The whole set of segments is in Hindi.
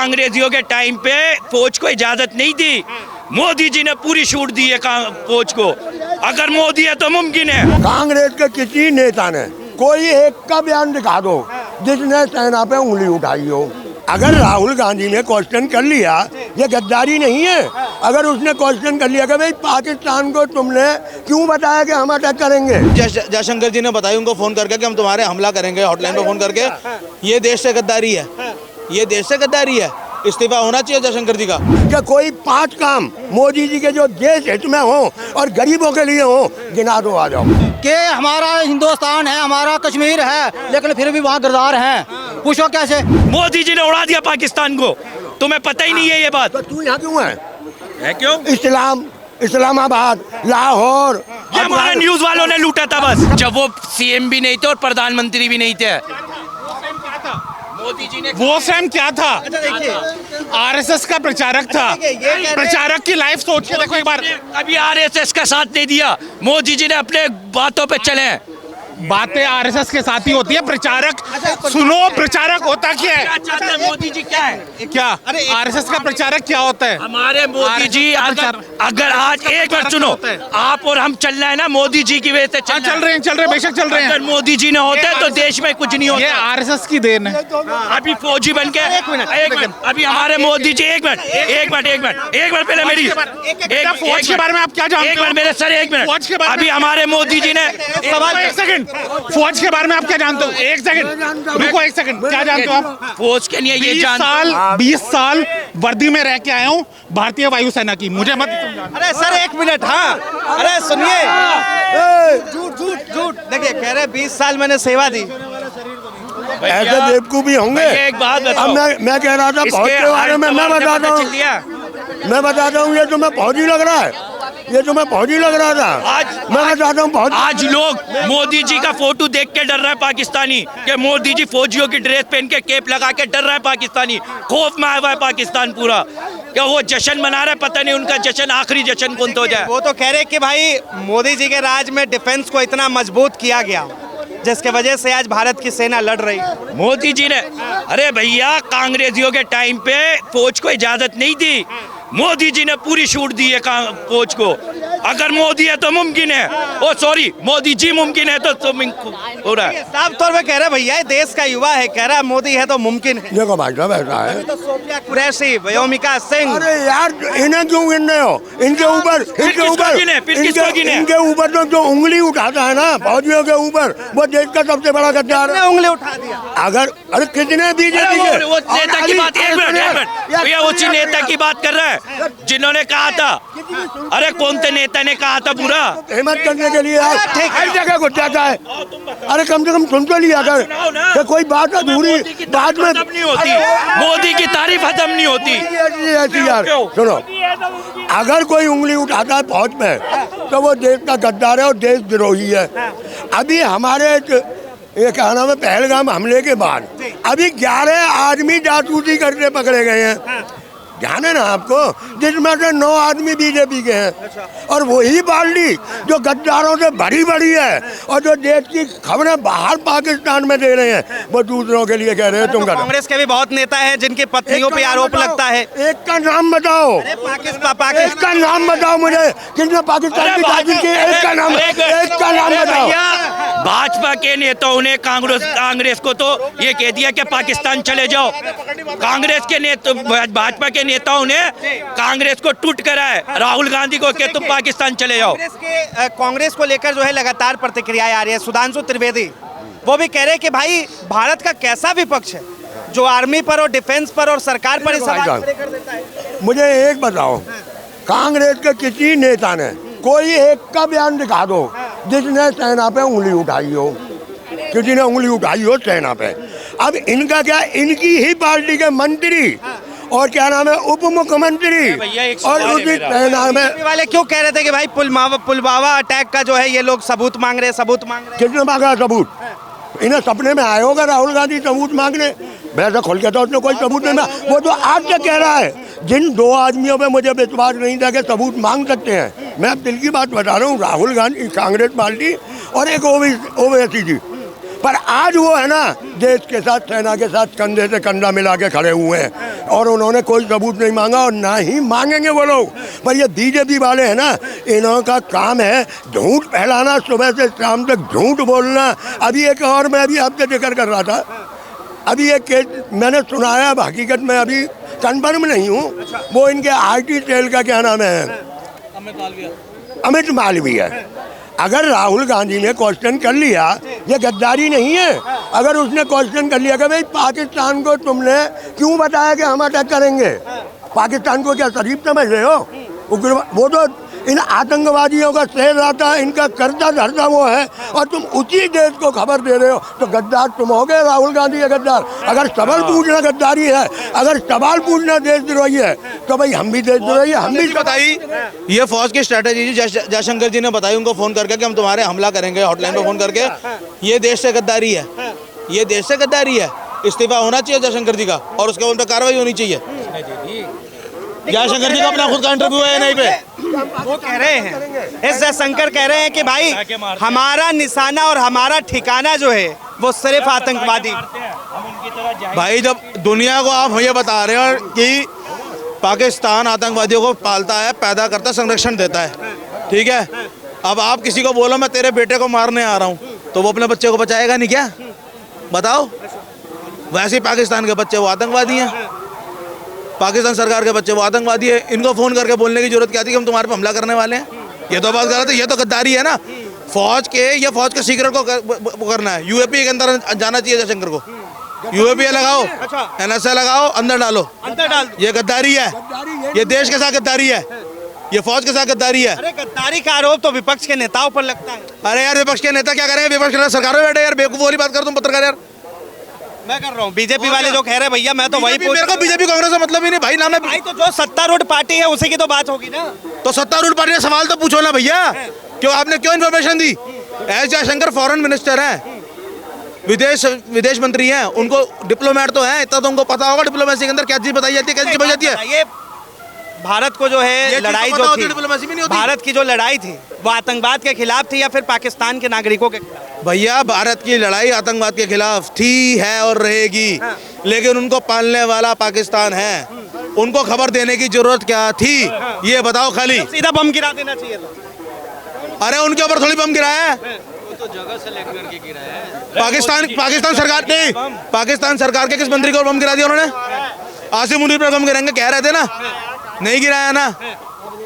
कांग्रेसियों के टाइम पे फौज को इजाजत नहीं दी, मोदी जी ने पूरी छूट दी है फौज को। अगर मोदी है तो मुमकिन है। कांग्रेस के किसी नेता ने कोई एक का बयान दिखा दो जिसने सेना पे उंगली उठाई हो। अगर राहुल गांधी ने क्वेश्चन कर लिया, ये गद्दारी नहीं है। अगर उसने क्वेश्चन कर लिया कि भाई पाकिस्तान को तुमने क्यों बताया कि हम अटैक करेंगे। जयशंकर जी ने बताया उनको फोन करके कि हम तुम्हारे हमला करेंगे, हॉटलाइन पे फोन करके। ये देश से गद्दारी है, ये देश से गद्दारी है। इस्तीफा होना चाहिए जयशंकर जी का। क्या कोई 5 काम मोदी जी के जो देश हित में हो और गरीबों के लिए हो, गिना दो आ जाओ। कि हमारा हिंदुस्तान है, हमारा कश्मीर है, लेकिन फिर भी वहाँ गद्दार हैं। पूछो कैसे? मोदी जी ने उड़ा दिया पाकिस्तान को, तुम्हें पता ही नहीं है ये बात। तो तू यहाँ क्यों है क्यों? इस्लामाबाद, लाहौर, ये हमारे न्यूज वालों ने लूटा था बस, जब वो सीएम भी नहीं थे और प्रधानमंत्री भी नहीं थे। मोदी जी ने वो स्वयं क्या था? आरएसएस का प्रचारक था। प्रचारक की लाइफ सोच के देखो एक बार। अभी आरएसएस का साथ नहीं दिया, मोदी जी ने अपने बातों पे चले। बातें आरएसएस के साथ ही होती है। प्रचारक सुनो, प्रचारक होता क्या है? मोदी जी क्या है? क्या आरएसएस का प्रचारक क्या होता है? हमारे मोदी जी अगर आज एक बार सुनो, आप और हम चल रहे हैं ना मोदी जी की वजह से चल रहे हैं, बेशक चल रहे हैं। अगर मोदी जी ने होते तो देश में कुछ नहीं होता। ये आरएसएस की देन है। अभी फौजी बन के एक मिनट अभी हमारे मोदी जी एक मिनट पहले मेरी फौज के बारे में आप क्या जानते हो? एक मिनट मेरे सर, एक मिनट। अभी हमारे मोदी जी ने एक सेकंड, फौज के बारे में आप क्या जानते हो? एक सेकंड रुको, एक सेकंड। क्या जानते हो आप फौज के लिए? ये 20 साल वर्दी में रह के आया हूँ भारतीय वायुसेना की, मुझे मत समझाना। अरे सर एक मिनट, हाँ अरे सुनिए, झूठ देखिए, कह रहे 20 साल मैंने सेवा दी। ऐसे बेवकूफ भी होंगे। एक बात अब मैं कह रहा था फौज के बारे में, मैं बताता हूँ ये तुम्हें फौजी लग रहा है, ये तुम्हें फौजी लग रहा था। मैं बताता हूँ आज लोग मोदी जी का फोटो देख के डर रहा है पाकिस्तानी, कि मोदी जी फौजियों की ड्रेस पहन के केप लगा के डर रहा है पाकिस्तानी। खौफ में आया हुआ है पाकिस्तान पूरा, क्या वो जश्न मना रहा है, पता नहीं उनका जश्न आखिरी जश्न कौन हो जाए। वो तो कह रहे कि भाई मोदी जी के राज में डिफेंस को इतना मजबूत किया गया जिसके वजह से आज भारत की सेना लड़ रही। मोदी जी ने, अरे भैया कांग्रेसियों के टाइम पे फौज को इजाजत नहीं दी, मोदी जी ने पूरी छूट दी है फौज को। अगर मोदी है तो मुमकिन है, ओ सॉरी मोदी जी मुमकिन है तो हो रहा है। साफ तौर पे कह रहे भैया देश का युवा है, कह रहा मोदी है तो मुमकिन है। देखो भाई साहब ऐसा है, तो सोफिया कुरैशी, व्योमिका सिंह। अरे यार इन्हें क्यों गिन रहे हो? इनके ऊपर तो जो उंगली उठाता है ना फौजियों के ऊपर, वो देश का सबसे बड़ा गद्दार है। उंगली उठा दिया। अगर अरे कितने बीजेपी के वो नेता की बात, एक मिनट भैया, उसी नेता की बात कर रहा है जिन्होंने कहा था। अरे कौन से नेता ने कहा था पूरा? हिम्मत करने के लिए हर जगह को जाता है। अरे कम से कम सुन तो लिया कर कि कोई बात अधूरी बात में नहीं होती, मोदी की तारीफ खत्म नहीं होती। ऐसी यार सुनो, अगर कोई उंगली उठाता है फौज में तो वो देश का गद्दार है और देशद्रोही है। अभी हमारे ये क्या नाम है, पहलगाम हमले के बाद अभी 11 आदमी जासूसी करके पकड़े गए हैं, ध्यान है ना आपको, जिसमें से 9 आदमी बीजेपी के हैं। और वही पार्टी जो गद्दारों से भरी भरी है और जो देश की खबरें बाहर पाकिस्तान में दे रहे हैं, वो दूसरों के लिए कह रहे हैं तुम कर। कांग्रेस के भी बहुत नेता हैं जिनकी पत्नियों पे आरोप लगता है। एक का नाम बताओ, एक का नाम बताओ मुझे, किसने पाकिस्तान की तारीफ की? एक का नाम बताओ। भाजपा के नेताओं ने कांग्रेस को तो ये कह दिया कि पाकिस्तान चले जाओ। कांग्रेस के भाजपा के नेताओं ने कांग्रेस को टूट करा है, राहुल गांधी को कि तुम पाकिस्तान चले जाओ। कांग्रेस को लेकर जो है लगातार प्रतिक्रियाएं आ रही है। सुधांशु त्रिवेदी वो भी कह रहे हैं कि भाई भारत का कैसा विपक्ष है जो आर्मी पर और डिफेंस पर और सरकार पर सवाल खड़े कर देता है। मुझे एक बताओ, कांग्रेस के किसी नेता ने कोई एक का बयान दिखा दो जिसने सेना पे उंगली उठाई हो, किसी ने उंगली उठाई हो सेना पे। अब इनका क्या, इनकी ही पार्टी के मंत्री और क्या नाम है उप मुख्यमंत्री और उसी सेना में वाले क्यों कह रहे थे कि भाई पुलवामा अटैक का जो है ये लोग सबूत मांग रहे हैं। किसने मांगा सबूत? इन्हें सपने में आया होगा राहुल गांधी सबूत मांगने, वैसे खोल के तो उसने कोई सबूत नहीं मांगा। वो तो आज तक कह रहा है, जिन 2 आदमियों पे मुझे विश्वास नहीं था कि सबूत मांग सकते हैं, मैं अब दिल की बात बता रहा हूँ, राहुल गांधी कांग्रेस पार्टी और एक ओवैसी जी, पर आज वो है ना देश के साथ, सेना के साथ कंधे से कंधा मिला के खड़े हुए हैं और उन्होंने कोई सबूत नहीं मांगा और ना ही मांगेंगे वो लोग। पर ये बीजेपी वाले हैं ना, इन्हों का काम है झूठ फैलाना, सुबह से शाम तक झूठ बोलना। अभी एक और मैं अभी आपसे जिक्र कर रहा था, अभी एक केस मैंने सुनाया, हकीकत में अभी कन्फर्म नहीं हूँ, वो इनके आईटी सेल का क्या नाम है, अमित मालवीय। अगर राहुल गांधी ने क्वेश्चन कर लिया, ये गद्दारी नहीं है, अगर उसने क्वेश्चन कर लिया कि भाई पाकिस्तान को तुमने क्यों बताया कि हम अटैक करेंगे, पाकिस्तान को क्या शरीफ समझ रहे हो, वो तो इन आतंकवादियों का शेर आता है, इनका करता धरता वो है, और तुम उसी देश को खबर दे रहे हो, तो गद्दार तुम हो गए, राहुल गांधी है गद्दार। अगर सवाल पूछना गद्दारी है, अगर सवाल पूछना देशद्रोही है, तो भाई हम भी देशद्रोही है, हम भी बताई। ये फौज की स्ट्रेटेजी जयशंकर जी ने बताई उनको फोन करके कि हम तुम्हारे हमला करेंगे, हॉटलाइन पे फोन करके। ये देश से गद्दारी है, ये देश से गद्दारी है। इस्तीफा होना चाहिए जयशंकर जी का और उसके उन पर कार्रवाई होनी चाहिए। जयशंकर जी का अपना खुद का इंटरव्यू है नहीं पे, वो कह रहे हैं, एस जयशंकर कह रहे हैं कि भाई हमारा निशाना और हमारा ठिकाना जो है वो सिर्फ आतंकवादी। भाई जब दुनिया को आप ये बता रहे हो कि पाकिस्तान आतंकवादियों को पालता है, पैदा करता है, संरक्षण देता है, ठीक है, अब आप किसी को बोलो मैं तेरे बेटे को मारने आ रहा हूँ, तो वो अपने बच्चे को बचाएगा नहीं क्या? बताओ। वैसे ही पाकिस्तान के बच्चे वो आतंकवादी हैं, पाकिस्तान सरकार के बच्चे वो आतंकवादी है। इनको फोन करके बोलने की जरूरत क्या थी कि हम तुम्हारे पे हमला करने वाले हैं? ये तो बात गलत है, ये तो गद्दारी है ना। फौज के सीक्रेट को करना है, यूएपी के अंदर जाना चाहिए जयशंकर को। यूएपी लगाओ, एनएसए लगाओ, अंदर डालो, ये गद्दारी है, ये देश के साथ गद्दारी है, ये फौज के साथ गद्दारी है। अरे गद्दारी का आरोप तो विपक्ष के नेताओं पर लगता है। अरे यार विपक्ष के नेता क्या करेंगे? विपक्ष के नेता सरकार में बैठे यार, बेवकूफ वाली बात कर तुम पत्रकार यार। मैं कर रहा हूँ, बीजेपी वाले जो कह रहे हैं भैया, मैं तो वही मेरे को बीजेपी कांग्रेस से मतलब ही नहीं भाई, नाम है भाई, तो जो सत्तारूढ़ पार्टी है उसी की तो बात होगी ना। तो सत्तारूढ़ पार्टी से सवाल तो पूछो ना भैया, क्यों आपने क्यों इन्फॉर्मेशन दी? एस जयशंकर फॉरेन मिनिस्टर हैं, विदेश मंत्री हैं, उनको डिप्लोमेट तो हैं, इतना तो उनको पता होगा डिप्लोमेसी के अंदर क्या चीज बताई जाती है, कैसी चीज बताई जाती है। ये भारत को जो है लड़ाई जो थी, डिप्लोमेसी में नहीं होती। भारत की जो लड़ाई थी वो आतंकवाद के खिलाफ थी या फिर पाकिस्तान के नागरिकों के खिलाफ? भैया भारत की लड़ाई आतंकवाद के खिलाफ थी, है और रहेगी, लेकिन उनको पालने वाला पाकिस्तान है। उनको खबर देने की जरूरत क्या थी ये बताओ खाली। सीधा बम गिरा देना चाहिए था। अरे उनके ऊपर थोड़ी बम गिराया है, तो जगह से लेकर के गिराया है। पाकिस्तान सरकार ने, पाकिस्तान सरकार के किस मंत्री को बम गिरा दिया उन्होंने? आसिम मुनीर पर बम गिराएंगे कह रहे थे ना, नहीं गिराया ना,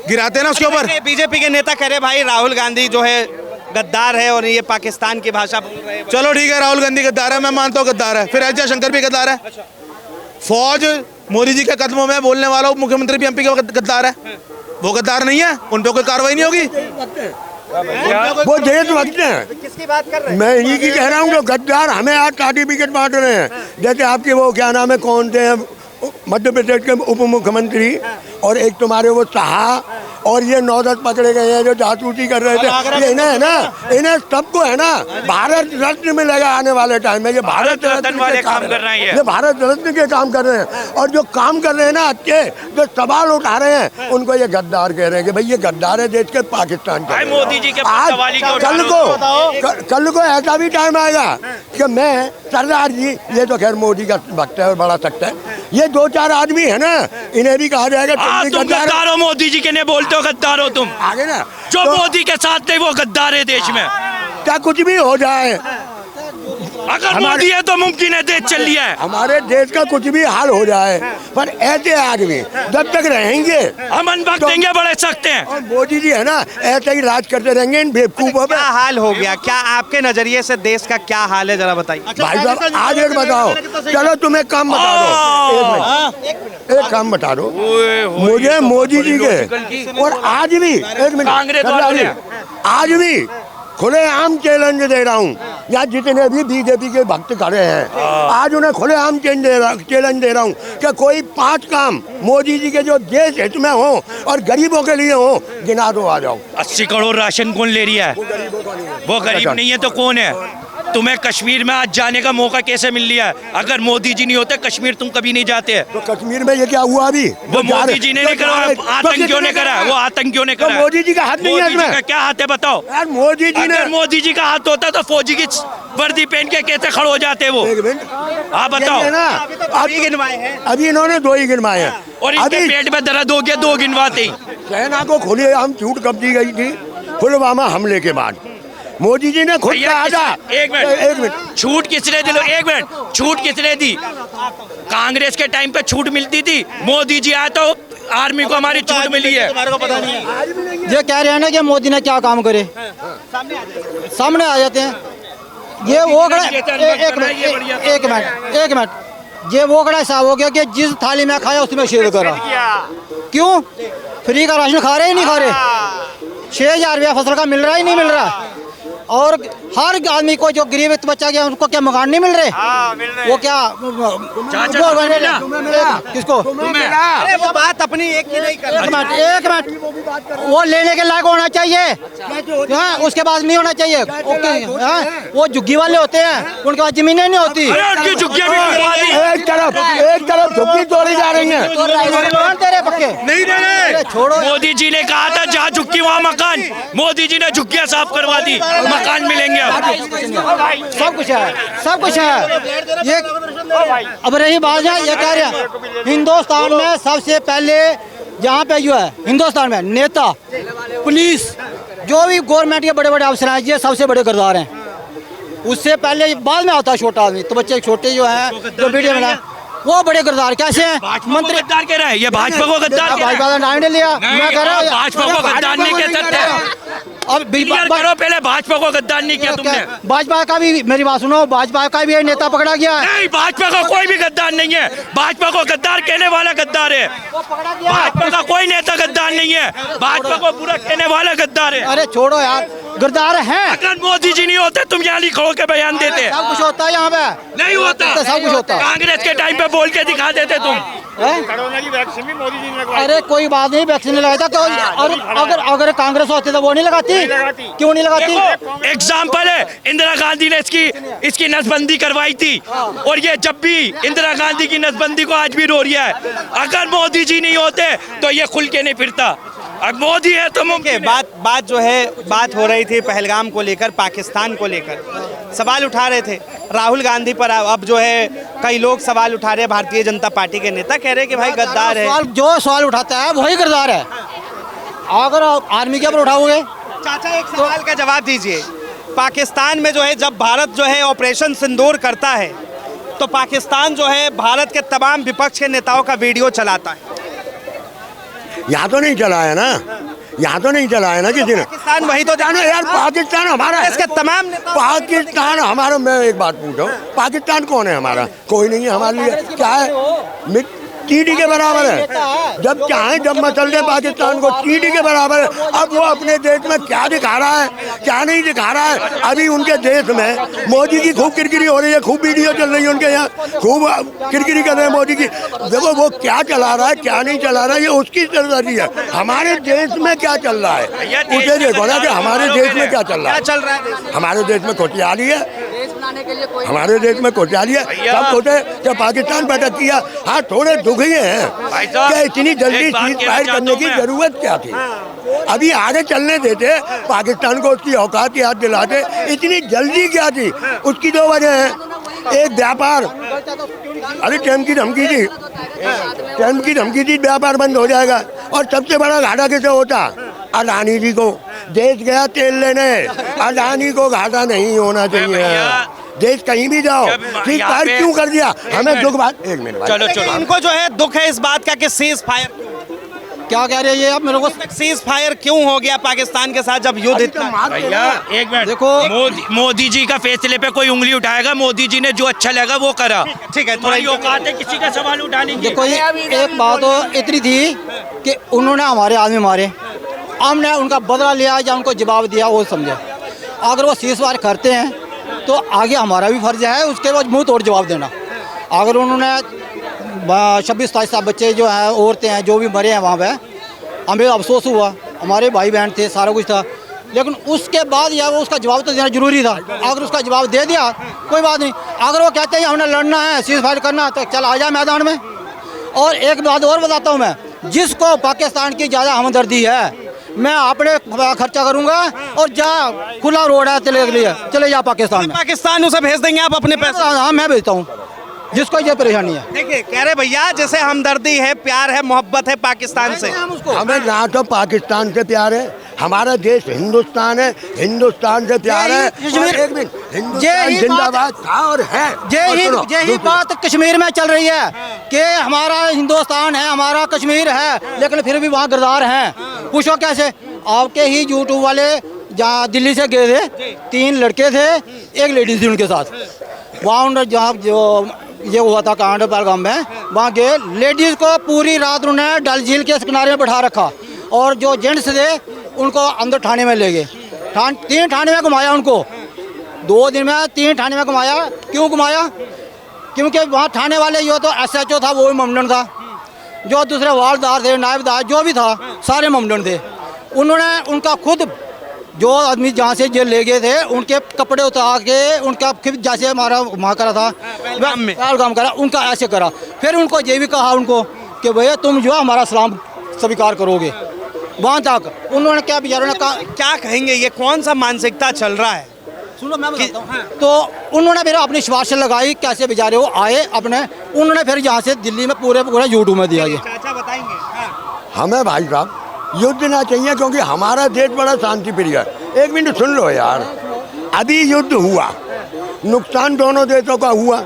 गिराते ना उसके ऊपर। बीजेपी के नेता कह रहे भाई राहुल गांधी जो है गद्दार है और ये पाकिस्तान की भाषा बोल रहे हैं। चलो ठीक है, राहुल गांधी गद्दार है, मैं मानता हूँ गद्दार है, फिर एस जयशंकर भी गद्दार है। फौज मोदी जी के कदमों में बोलने वाला मुख्यमंत्री भी एमपी का गद्दार है, वो गद्दार नहीं है? उन पे कोई कार्रवाई नहीं होगी? वो देशभक्त हैं। किसकी बात कर रहे हैं? मैं इन्हीं की कह रहा हूँ, जो गद्दार हमें आज सर्टिफिकेट बांट रहे हैं। जैसे आपके वो क्या नाम है, कौन थे मध्य प्रदेश के उप मुख्यमंत्री, और एक तुम्हारे वो शाह, और ये 9-10 पकड़े गए हैं जो जासूसी कर रहे थे। ये इन्हें है ना, इन्हें सबको है ना भारत रत्न मिलेगा आने वाले टाइम में। ये भारत रत्न वाले काम कर रहे हैं, ये भारत रत्न के काम कर रहे हैं। और जो काम कर रहे हैं ना अच्छे, जो सवाल उठा रहे हैं, उनको ये गद्दार कह रहे हैं कि भाई ये गद्दार है देश के, पाकिस्तान के। मोदी जी के आज कल को ऐसा भी टाइम आएगा कि मैं, सरदार जी, ये तो खैर मोदी का भक्त है और बड़ा सख्त है, ये 2-4 आदमी है ना, इन्हें भी कहा जाएगा तुम गद्दार हो, मोदी जी के ने बोलते हो गद्दार हो तुम। आगे ना जो तो, मोदी के साथ थे वो गद्दार है देश में। क्या कुछ भी हो जाए, अगर मोदी है तो मुमकिन है देश चल लिया है। हमारे देश का कुछ भी हाल हो जाए, पर ऐसे आदमी जब तक रहेंगे अमन भक्त देंगे, बड़े सख्त हैं। और मोदी जी है ना ऐसे ही राज करते रहेंगे इन बेवकूफों पे। क्या हाल हो गया, क्या आपके नजरिए से देश का क्या हाल है, जरा बताइए। भाई साहब आज एक बताओ, चलो तुम एक काम बता दो, एक काम बता दो मुझे मोदी जी के, और आज भी एक मिनट, आज भी खुलेआम चैलेंज दे रहा हूँ, या जितने भी बीजेपी के भक्त खड़े हैं, आज उन्हें खुलेआम चैलेंज दे रहा हूँ कि कोई 5 काम मोदी जी के जो देश हित में हो और गरीबों के लिए हो, गिना दो, आ जाओ। 80 करोड़ राशन कौन ले रही है? वो गरीब नहीं है तो कौन है? तुम्हें कश्मीर में आज जाने का मौका कैसे मिल लिया है? अगर मोदी जी नहीं होते कश्मीर तुम कभी नहीं जाते। तो कश्मीर में ये क्या हुआ अभी? वो मोदी जी ने नहीं करा, आतंकियों ने करा, वो आतंकियों ने करा। मोदी जी का हाथ नहीं है मोदी जी इसमें। का क्या हाथ है बताओ? यार मोदी जी ने, अगर मोदी जी का हाथ होता तो फौजी की वर्दी पहन के कैसे खड़े हो जाते वो? एक मिनट, आप बताओ। ये ना अभी गिनवाए हैं। अभी इन्होंने 2 ही गिनवाए हैं। और इनके पेट में दर्द हो गया 2 गिनवाते ही। सेना को खुलेआम छूट कब दी गई थी? पुलवामा हमले के बाद मोदी जी ने खुद भैया, कहा था। एक मिनट, छूट किसने दी? एक मिनट, छूट किसने दी? कांग्रेस के टाइम पे छूट मिलती थी, मोदी जी आए तो आर्मी को हमारी छूट मिली है। तुम्हारे को पता नहीं है। ये कह रहे हैं ना कि मोदी ने क्या काम करे, सामने आ जाते हैं। ये वो खड़ा, एक मिनट, ये वो खड़ा हिसाब हो गया कि जिस थाली में खाया उसमें शेर करा। क्यों? फ्री का राशन खा रहे ही नहीं खा रहे। 6,000 रुपया फसल का मिल रहा ही नहीं मिल रहा। और हर आदमी को जो गरीब बच्चा गया उनको क्या मकान नहीं मिल रहे? वो क्या किसको? अरे वो बात अपनी एक ही नहीं कर रहा। एक मिनट, वो लेने के लायक होना चाहिए, हाँ, उसके बाद नहीं होना चाहिए। ओके, हाँ, वो झुग्गी वाले होते हैं, उनके पास जमीनें नहीं होती। अरे उनकी झुग्गियां भी गिनवा दी। एक तरफ झुग्गी तोड़ी जा रही है। तेरे पक्के नहीं दे रहे। छोड़ो। मोदी जी ने कहा था जहाँ झुग्गी वहाँ मकान, मोदी जी ने झुग्गियां साफ करवा दी, मकान मिलेंगे अब। सब कुछ है, सब कुछ है। ये अब रही बात है, ये कह रहे हैं हिंदुस्तान में सबसे पहले यहाँ पे जो है हिंदुस्तान में नेता, पुलिस, जो भी गवर्नमेंट के बड़े बड़े अफसर हैं, ये सबसे बड़े किरदार हैं। उससे पहले बाद में आता है छोटा आदमी। तो बच्चे छोटे जो हैं, जो वीडियो में वो बड़े गद्दार कैसे हैं? मंत्री गद्दार कह रहा है, ये भाजपा को गद्दार कह रहा है। भाजपा ने नाम नहीं लिया, मैं कह रहा हूं भाजपा को गद्दार नहीं कह सकते। अब क्लियर करो पहले, भाजपा को गद्दार नहीं किया तुमने। भाजपा का भी, मेरी बात सुनो, भाजपा का भी नेता पकड़ा गया है। नहीं, भाजपा का कोई भी गद्दार नहीं है। भाजपा को गद्दार कहने वाला गद्दार है। भाजपा का कोई नेता गद्दार नहीं है, भाजपा को बुरा कहने वाला गद्दार है। अरे छोड़ो यार, गद्दार हैं। अगर मोदी जी नहीं होते तुम यहाँ नहीं खड़ो के बयान देते। सब कुछ होता है यहाँ पे, नहीं होता, सब कुछ होता है। कांग्रेस के टाइम पे बोल के दिखा देते तुम। कोरोना की वैक्सीन भी मोदी जी ने लगवाई। अरे कोई बात नहीं, वैक्सीन नहीं लगाता तो अगर अगर कांग्रेस होती तो वो नहीं लगाती। क्यों नहीं लगाती? एग्जाम्पल है, इंदिरा गांधी ने इसकी नसबंदी करवाई थी, और ये जब भी इंदिरा गांधी की नसबंदी को आज भी रो रही है। अगर मोदी जी नहीं होते तो ये खुल के नहीं फिरता। अब मोदी है तो मुमकिन है। बात जो है, बात हो रही थी पहलगाम को लेकर, पाकिस्तान को लेकर सवाल उठा रहे थे राहुल गांधी पर। अब जो है कई लोग सवाल उठा रहे हैं, भारतीय जनता पार्टी के नेता कह रहे हैं कि भाई गद्दार है। जो सवाल उठाता है वही गद्दार है। अगर आर्मी के ऊपर उठाओगे। चाचा एक सवाल का जवाब दीजिए। पाकिस्तान में जो है, जब भारत जो है ऑपरेशन सिंदूर करता है तो पाकिस्तान जो है भारत के तमाम विपक्ष के नेताओं का वीडियो चलाता है। यहाँ तो नहीं चला है ना, यहाँ तो नहीं चला है ना किसी ने। पाकिस्तान वही तो जानो यार, पाकिस्तान हमारा है। इसके तमाम नेता पाकिस्तान हमारा, मैं एक बात पूछूं, पाकिस्तान कौन है हमारा? कोई नहीं है हमारे लिए। क्या है? चींटी के बराबर है। जब चाहे जब मसल दे पाकिस्तान को, चींटी के बराबर है। अब वो अपने देश में क्या दिखा रहा है, क्या नहीं दिखा रहा है। अभी उनके देश में मोदी की खूब किरकिरी हो रही है, खूब वीडियो चल रही है उनके यहाँ, खूब किरकिरी कर रहे हैं मोदी की। देखो वो क्या चला रहा है, क्या नहीं चला रहा है, ये उसकी जिम्मेदारी है। हमारे देश में क्या चल रहा है उसे देखो ना, कि हमारे देश में क्या चल रहा है। चल रहा है हमारे देश में खुशहाली है, हमारे देश में खुशहाली है। सब सोचे कि पाकिस्तान पैदा किया। हाँ, थोड़े दुखी हैं कि इतनी जल्दी सीज फायर करने की जरूरत क्या थी। अभी आगे चलने देते, पाकिस्तान को उसकी औकात याद दिलाते। इतनी जल्दी क्या थी? उसकी दो वजह है। एक व्यापार, अरे टाइम की धमकी थी, टाइम की धमकी थी, व्यापार बंद हो जाएगा। और सबसे बड़ा घाटा किसे होता? अडानी जी को। देश गया तेल लेने, अडानी को घाटा नहीं होना चाहिए। देश कहीं भी जाओ, सीज फायर क्यों कर दिया? हमें दुख बात, एक मिनट चलो चलो, इनको जो है दुख है इस बात का कि सीज फायर, क्या कह रहे हैं ये आप मेरे को? सीज फायर क्यों हो गया पाकिस्तान के साथ जब युद्ध इतना? भैया एक मिनट देखो, मोदी जी का फैसले पे कोई उंगली उठाएगा? मोदी जी ने जो अच्छा लगा वो करा। ठीक है, तुम्हारी औकात है किसी का सवाल उठाने की? देखो ये एक बात तो इतनी थी कि उन्होंने हमारे आदमी मारे, हमने उनका बदला लिया या उनको जवाब दिया, वो समझे। अगर वो सीज़फायर करते हैं तो आगे हमारा भी फर्ज है उसके बाद मुंह तोड़ जवाब देना। अगर उन्होंने 26-27 बच्चे जो हैं, औरतें हैं, जो भी मरे हैं वहाँ पे, हमें अफसोस हुआ। हमारे भाई बहन थे, सारा कुछ था। लेकिन उसके बाद या वो उसका जवाब तो देना जरूरी था। अगर उसका जवाब दे दिया कोई बात नहीं, अगर वो कहते हैं हमने लड़ना है, सीज फायर करना है, तो चल आ जाए मैदान में। और एक बात और बताता हूँ मैं, जिसको पाकिस्तान की ज़्यादा हमदर्दी है, मैं अपने खर्चा करूंगा और जा खुला रोड है चले जा पाकिस्तान में। पाकिस्तान उसे भेज देंगे आप अपने पैसे? हाँ मैं भेजता हूँ, जिसको ये परेशानी है। देखिए कह रहे भैया जैसे हमदर्दी है, प्यार है, मोहब्बत है पाकिस्तान से। हमें ना तो पाकिस्तान से प्यार है, हमारा देश हिंदुस्तान है, हिंदुस्तान से प्यार है। कश्मीर- और एक मिनट, हिंदुस्तान जिंदाबाद था और है। यही बात कश्मीर में चल रही है कि हमारा हिंदुस्तान है, हमारा कश्मीर है, लेकिन फिर भी वहाँ गद्दार हैं। पूछो कैसे? आपके ही यूट्यूब वाले जहाँ दिल्ली से गए थे, 3 लड़के थे, एक लेडीज थी उनके साथ। वहाँ जहाँ जो ये हुआ था कांड पहलगाम में, वहाँ गए, लेडीज़ को पूरी रात उन्होंने डल झील के किनारे में बैठा रखा और जो जेंट्स थे उनको अंदर थाने में ले गए। 3 थाने में घुमाया उनको, 2 दिन में 3 थाने में घुमाया। क्यों घुमाया? क्योंकि वहाँ थाने वाले जो तो SHO था वो भी ममडन था, जो दूसरे वालदार थे, नायबदार जो भी था, सारे ममडन थे। उन्होंने उनका खुद जो आदमी जहाँ से जेल ले गए थे उनके कपड़े उतार के उनका फिर जैसे हमारा वहाँ करा था पहलगाम करा, उनका ऐसे करा। फिर उनको ये भी कहा उनको कि भैया तुम जो हमारा सलाम स्वीकार करोगे। वहाँ तक उन्होंने क्या बेचारों ने कहा, क्या कहेंगे ये कौन सा मानसिकता चल रहा है? सुनो मैं बताता हूँ। तो उन्होंने फिर अपनी सिफारिश लगाई, कैसे बेचारे वो आए अपने, उन्होंने फिर यहाँ से दिल्ली में पूरे यूट्यूब में दिया। ये चाचा बताएंगे। हमें भाई साहब युद्ध ना चाहिए, क्योंकि हमारा देश बड़ा शांति प्रिय है। एक मिनट सुन लो यार, अभी युद्ध हुआ, नुकसान दोनों देशों का हुआ,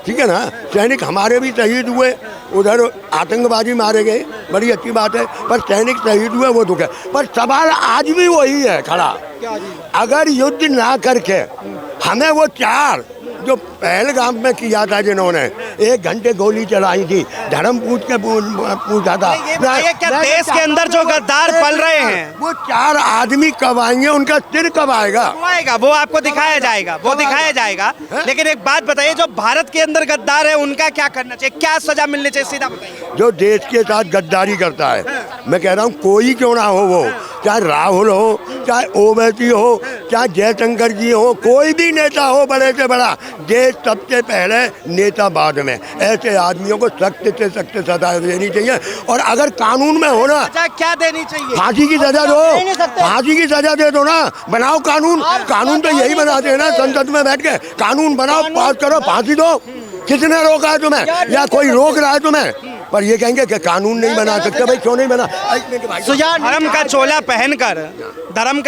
ठीक है ना। सैनिक हमारे भी शहीद हुए, उधर आतंकवादी मारे गए, बड़ी अच्छी बात है, पर सैनिक शहीद हुए वो दुख है। पर सवाल आज भी वही है खड़ा, अगर युद्ध ना करके हमें वो 4 जो पहलगाम में किया था, जिन्होंने 1 घंटे गोली चलाई थी, धर्म पूछ के पूछा था, ये क्या देश के अंदर जो गद्दार पल रहे हैं, वो 4 आदमी कब आएंगे, उनका सिर कब आएगा? वो आएगा, वो आपको दिखाया जाएगा, वो दिखाया जाएगा। लेकिन एक बात बताइए, जो भारत के अंदर गद्दार है उनका क्या करना चाहिए, क्या सजा मिलनी चाहिए, सीधा बताइए। जो देश के साथ गद्दारी करता है, मैं कह रहा हूँ कोई क्यों ना हो, वो चाहे राहुल हो, चाहे ओवैसी हो, चाहे जयशंकर जी हो, कोई भी नेता हो बड़े से बड़ा, देश सबसे पहले, नेता बाद में। ऐसे आदमियों को सख्त से सख्त सजा देनी चाहिए। और अगर कानून में हो ना, क्या देनी चाहिए? फांसी की सजा दो, फांसी की सजा दे दो ना, बनाओ कानून। कानून तो यही बनाते हैं ना, संसद में बैठ के कानून बनाओ, पास करो, फांसी दो। किसने रोका है तुम्हें, या कोई रोक रहा है तुम्हें? पर ये कहेंगे कि कानून नहीं बना सकते, भाई क्यों नहीं बना? धर्म का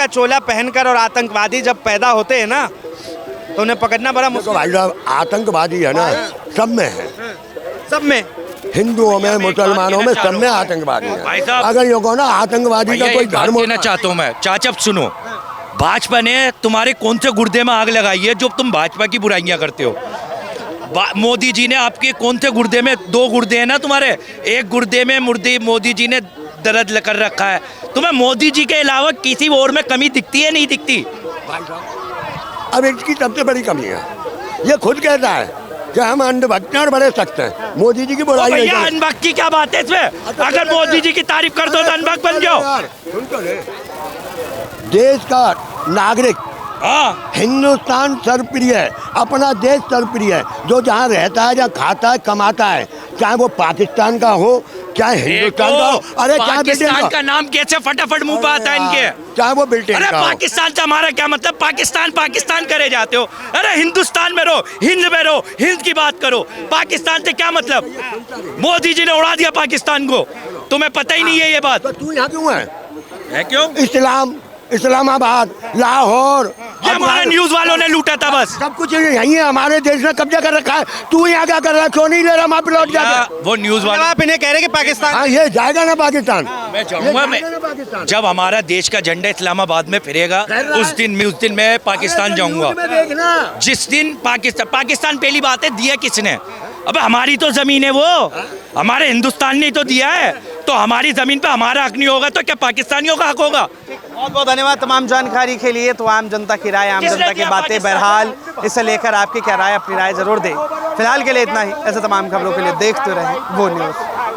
चोला पहनकर और आतंकवादी जब पैदा होते हैं ना, तो उन्हें पकड़ना बड़ा मुश्किल। भाई साहब आतंकवादी है ना, सब में है, सब में, हिंदुओं में, मुसलमानों में, सब में आतंकवादी है। अगर ये कहो ना आतंकवादी का कोई धर्म देना चाहता हूँ मैं, चाचा सुनो, भाजपा ने तुम्हारे कौन से गुर्दे में आग लगाई है जो तुम भाजपा की बुराइयां करते हो? मोदी जी ने आपके कौन से गुर्दे में, 2 गुर्दे हैं ना तुम्हारे, एक गुर्दे में मोदी जी ने दर्द कर रखा है। तुम्हें मोदी जी के अलावा किसी और में कमी दिखती है, नहीं दिखती? अब इसकी सबसे बड़ी कमी है, ये खुद कहता है कि हम अंधभक्त हैं और बड़े सख्त हैं, मोदी जी की बुराई नहीं करते। अनभक्त की क्या बात है इसमें? अगर मोदी जी की तारीफ कर दो तो अनभक्त बन जाओ। देश का नागरिक, हाँ, हिंदुस्तान सर्वप्रिय है, अपना देश सर्वप्रिय है, जो जहाँ रहता है, जहाँ खाता है, कमाता है, चाहे वो पाकिस्तान का हो, चाहे हिंदुस्तान का हो। अरे पाकिस्तान का नाम कैसे फटाफट मुंह पे आता है इनके, चाहे वो ब्रिटेन अरे का हो। पाकिस्तान से हमारा क्या मतलब? पाकिस्तान पाकिस्तान करे जाते हो। अरे हिंदुस्तान में रहो, हिंद में रहो, हिंद की बात करो, पाकिस्तान से क्या मतलब? मोदी जी ने उड़ा दिया पाकिस्तान को, तुम्हें पता ही नहीं है ये बात? तो तू यहाँ क्यों है क्यों? इस्लामाबाद, लाहौर, हमारे न्यूज वालों ने लूटा था बस। सब कुछ यही है, हमारे देश ने कब्जा कर रखा है। तू यहाँ क्या कर रहा है? क्यों नहीं ले रहा वहाँ पे लौट जाके? वो न्यूज वाले आप इन्हें कह रहे हैं कि पाकिस्तान, हाँ ये जाएगा ना पाकिस्तान। मैं जाऊंगा, मैं जब हमारा देश का झंडा इस्लामाबाद में फिरेगा उस दिन मैं पाकिस्तान जाऊंगा। जिस दिन पाकिस्तान पहली बात है दिया किसने? अबे हमारी तो जमीन है, वो हमारे हिंदुस्तान ने तो दिया है, तो हमारी जमीन पे हमारा हक नहीं होगा तो क्या पाकिस्तानियों का हक होगा? बहुत बहुत धन्यवाद तमाम जानकारी के लिए। तो आम जनता की राय, आम जनता की बातें, बहरहाल इसे लेकर आपकी क्या राय, अपनी राय जरूर दें। फिलहाल के लिए इतना ही। ऐसे तमाम खबरों के लिए देखते रहें वो न्यूज़।